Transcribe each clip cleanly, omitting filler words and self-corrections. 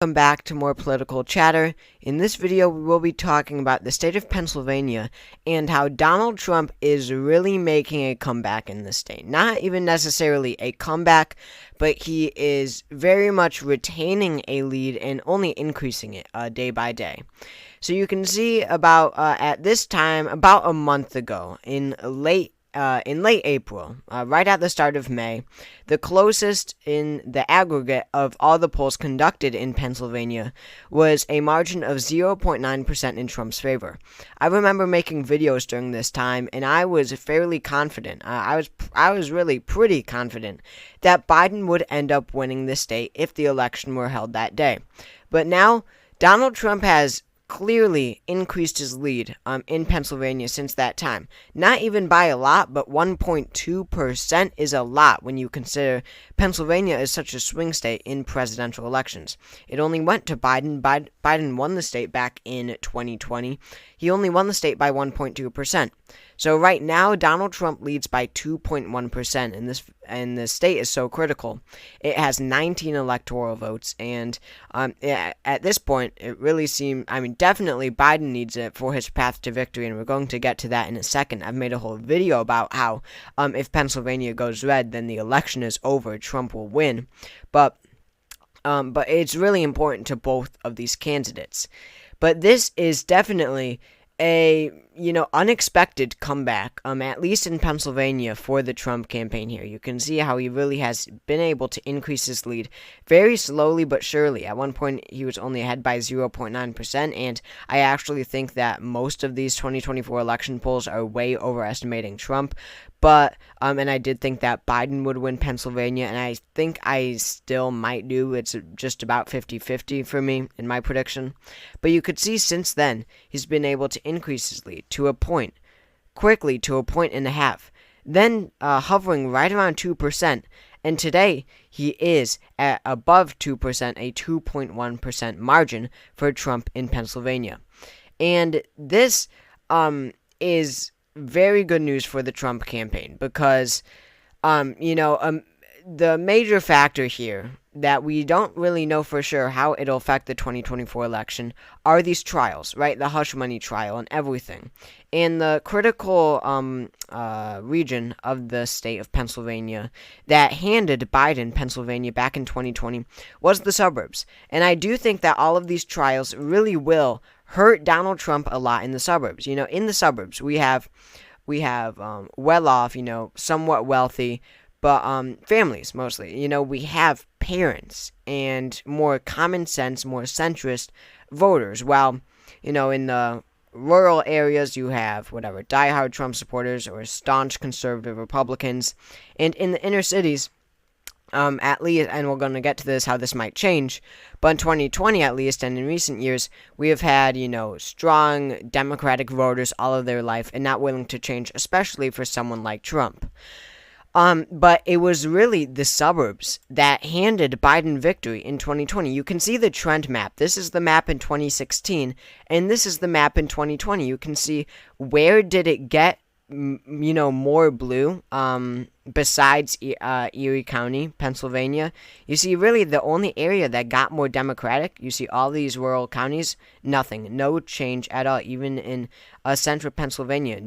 Welcome back to more political chatter. In this video, we will be talking about the state of Pennsylvania and how Donald Trump is really making a comeback in the state. Not even necessarily a comeback, but he is very much retaining a lead and only increasing it day by day. So you can see at this time, about a month ago, in late April, right at the start of May, the closest in the aggregate of all the polls conducted in Pennsylvania was a margin of 0.9% in Trump's favor. I remember making videos during this time, and I was fairly confident. I was really pretty confident that Biden would end up winning the state if the election were held that day. But now, Donald Trump has clearly increased his lead in Pennsylvania since that time. Not even by a lot, but 1.2% is a lot when you consider Pennsylvania is such a swing state in presidential elections. It only went to Biden. Biden won the state back in 2020. He only won the state by 1.2%. So right now, Donald Trump leads by 2.1%, and the state is so critical. It has 19 electoral votes, and at this point, it really seems, definitely Biden needs it for his path to victory, and we're going to get to that in a second. I've made a whole video about how if Pennsylvania goes red, then the election is over, Trump will win, but it's really important to both of these candidates. But this is definitely a unexpected comeback, at least in Pennsylvania, for the Trump campaign here. You can see how he really has been able to increase his lead very slowly but surely. At one point, he was only ahead by 0.9%, and I actually think that most of these 2024 election polls are way overestimating Trump. But, and I did think that Biden would win Pennsylvania, and I think I still might do. It's just about 50-50 for me in my prediction. But you could see since then, he's been able to increase his lead to a point, quickly to a point and a half, then hovering right around 2%, and today he is at above 2%, a 2.1% margin for Trump in Pennsylvania. And this is very good news for the Trump campaign because, the major factor here that we don't really know for sure how it'll affect the 2024 election are these trials, right? The hush money trial and everything. And the critical region of the state of Pennsylvania that handed Biden Pennsylvania back in 2020 was the suburbs. And I do think that all of these trials really will hurt Donald Trump a lot in the suburbs. In the suburbs, we have well-off, somewhat wealthy, but families mostly. We have parents and more common sense, more centrist voters. While, in the rural areas, you have whatever diehard Trump supporters or staunch conservative Republicans, and in the inner cities, at least, and we're going to get to this, how this might change, but in 2020 at least, and in recent years, we have had, strong Democratic voters all of their life and not willing to change, especially for someone like Trump. But it was really the suburbs that handed Biden victory in 2020. You can see the trend map. This is the map in 2016, and this is the map in 2020. You can see where did it get more blue, besides Erie County, Pennsylvania. You see, really, the only area that got more Democratic, you see all these rural counties, nothing, no change at all, even in central Pennsylvania,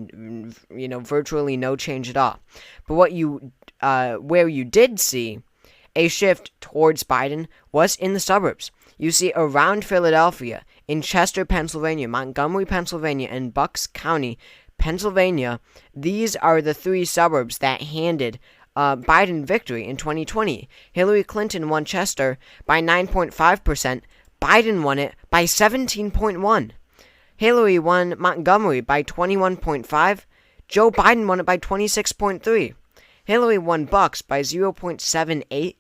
virtually no change at all. But where you did see a shift towards Biden was in the suburbs. You see around Philadelphia, in Chester, Pennsylvania, Montgomery, Pennsylvania, and Bucks County, Pennsylvania, these are the three suburbs that handed Biden victory in 2020. Hillary Clinton won Chester by 9.5%. Biden won it by 17.1%. Hillary won Montgomery by 21.5%. Joe Biden won it by 26.3%. Hillary won Bucks by 0.78%.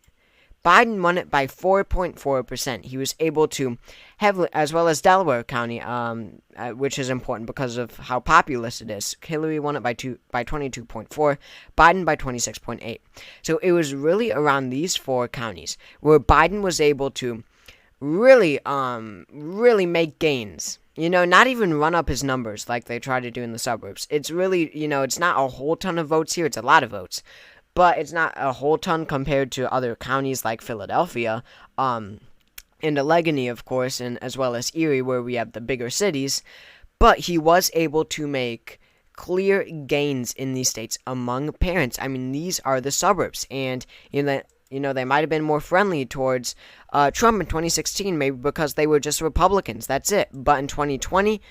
Biden won it by 4.4%. He was able to heavily, as well as Delaware County, which is important because of how populous it is. Hillary won it by 22.4, Biden by 26.8. So it was really around these four counties where Biden was able to really make gains. Not even run up his numbers like they try to do in the suburbs. It's really, it's not a whole ton of votes here. It's a lot of votes. But it's not a whole ton compared to other counties like Philadelphia. and Allegheny, of course, and as well as Erie, where we have the bigger cities. But he was able to make clear gains in these states among parents. I mean, these are the suburbs, and they might have been more friendly towards Trump in 2016, maybe because they were just Republicans. That's it. But in 2020,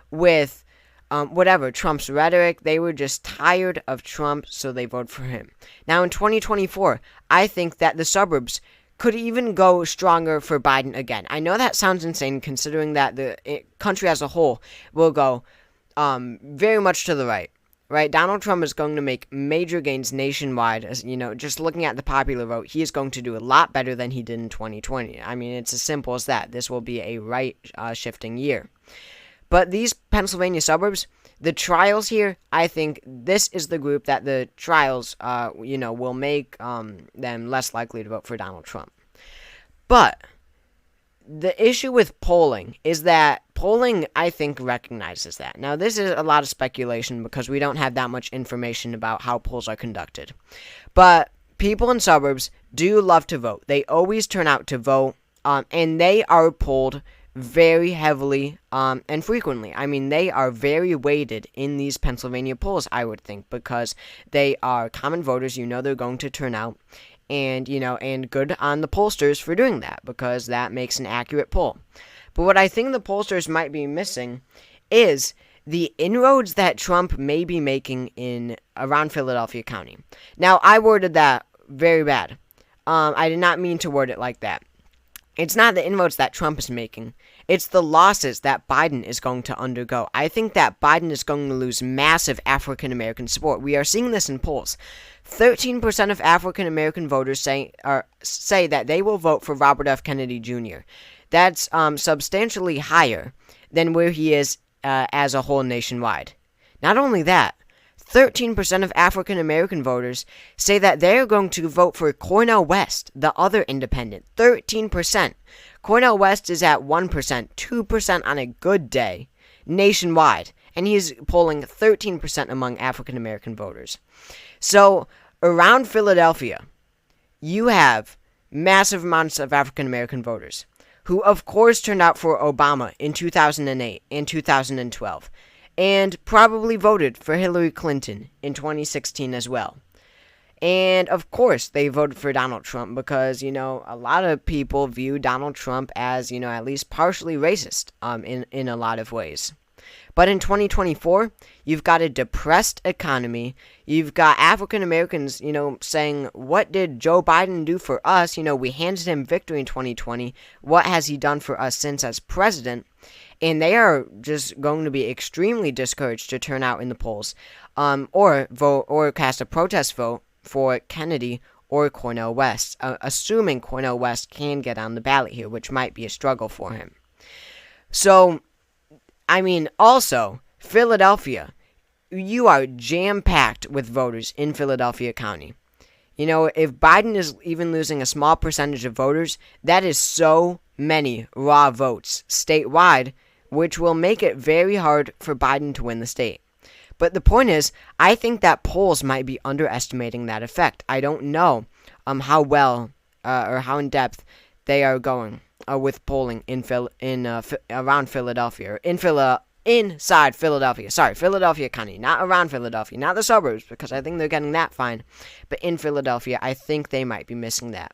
with Trump's rhetoric, they were just tired of Trump, so they voted for him. Now, in 2024, I think that the suburbs could even go stronger for Biden again. I know that sounds insane, considering that the country as a whole will go very much to the right. Right, Donald Trump is going to make major gains nationwide. As just looking at the popular vote, he is going to do a lot better than he did in 2020. I mean, it's as simple as that. This will be a right-shifting year. But these Pennsylvania suburbs, the trials here, I think this is the group that the trials, will make them less likely to vote for Donald Trump. But the issue with polling is that polling, I think, recognizes that. Now, this is a lot of speculation because we don't have that much information about how polls are conducted. But people in suburbs do love to vote. They always turn out to vote, and they are polled very heavily and frequently. I mean, they are very weighted in these Pennsylvania polls, I would think, because they are common voters. They're going to turn out. And good on the pollsters for doing that, because that makes an accurate poll. But what I think the pollsters might be missing is the inroads that Trump may be making around Philadelphia County. Now, I worded that very bad. I did not mean to word it like that. It's not the inroads that Trump is making. It's the losses that Biden is going to undergo. I think that Biden is going to lose massive African-American support. We are seeing this in polls. 13% of African-American voters say that they will vote for Robert F. Kennedy Jr. That's substantially higher than where he is as a whole nationwide. Not only that, 13% of African-American voters say that they're going to vote for Cornel West, the other independent. 13%. Cornel West is at 1%, 2% on a good day nationwide, and he's polling 13% among African-American voters. So, around Philadelphia, you have massive amounts of African-American voters who, of course, turned out for Obama in 2008 and 2012. And probably voted for Hillary Clinton in 2016 as well. And, of course, they voted for Donald Trump because, a lot of people view Donald Trump as, at least partially racist in a lot of ways. But in 2024, you've got a depressed economy. You've got African Americans, saying, what did Joe Biden do for us? We handed him victory in 2020. What has he done for us since as president? And they are just going to be extremely discouraged to turn out in the polls, or vote or cast a protest vote for Kennedy or Cornel West, assuming Cornel West can get on the ballot here, which might be a struggle for him. So, also, Philadelphia, you are jam-packed with voters in Philadelphia County. If Biden is even losing a small percentage of voters, that is so many raw votes statewide, which will make it very hard for Biden to win the state. But the point is, I think that polls might be underestimating that effect. I don't know how well or how in depth they are going with polling around Philadelphia, or inside Philadelphia. Sorry, Philadelphia County, not around Philadelphia, not the suburbs, because I think they're getting that fine. But in Philadelphia, I think they might be missing that.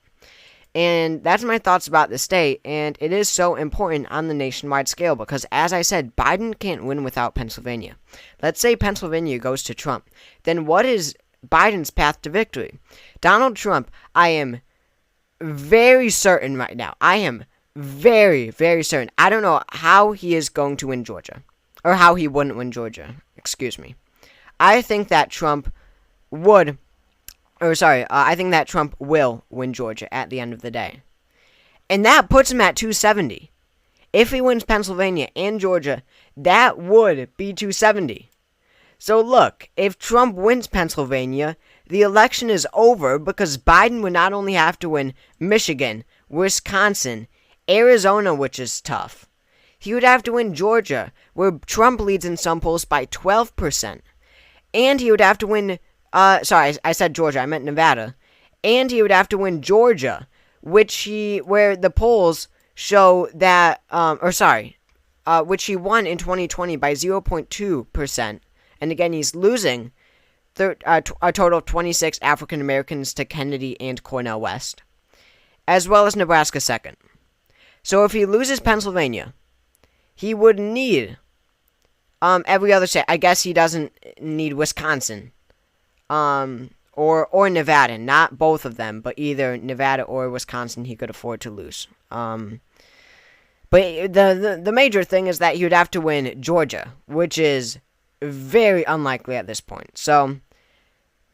And that's my thoughts about the state, and it is so important on the nationwide scale because, as I said, Biden can't win without Pennsylvania. Let's say Pennsylvania goes to Trump. Then what is Biden's path to victory? Donald Trump, I am very certain right now. I am very, very certain. I don't know how he is going to win Georgia, or how he wouldn't win Georgia. Excuse me. I think that Trump I think that Trump will win Georgia at the end of the day. And that puts him at 270. If he wins Pennsylvania and Georgia, that would be 270. So look, if Trump wins Pennsylvania, the election is over because Biden would not only have to win Michigan, Wisconsin, Arizona, which is tough. He would have to win Georgia, where Trump leads in some polls by 12%. And he would have to win I said Georgia, I meant Nevada. And he would have to win Georgia, where the polls show that, which he won in 2020 by 0.2%. And again, he's losing a total of 26 African Americans to Kennedy and Cornel West, as well as Nebraska second. So if he loses Pennsylvania, he would need every other state. I guess he doesn't need Wisconsin, or Nevada. Not both of them, but either Nevada or Wisconsin he could afford to lose. But the major thing is that he would have to win Georgia, which is very unlikely at this point. So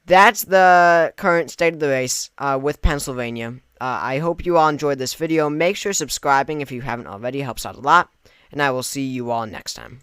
that's the current state of the race with Pennsylvania. I hope you all enjoyed this video. Make sure subscribing if you haven't already. It helps out a lot. And I will see you all next time.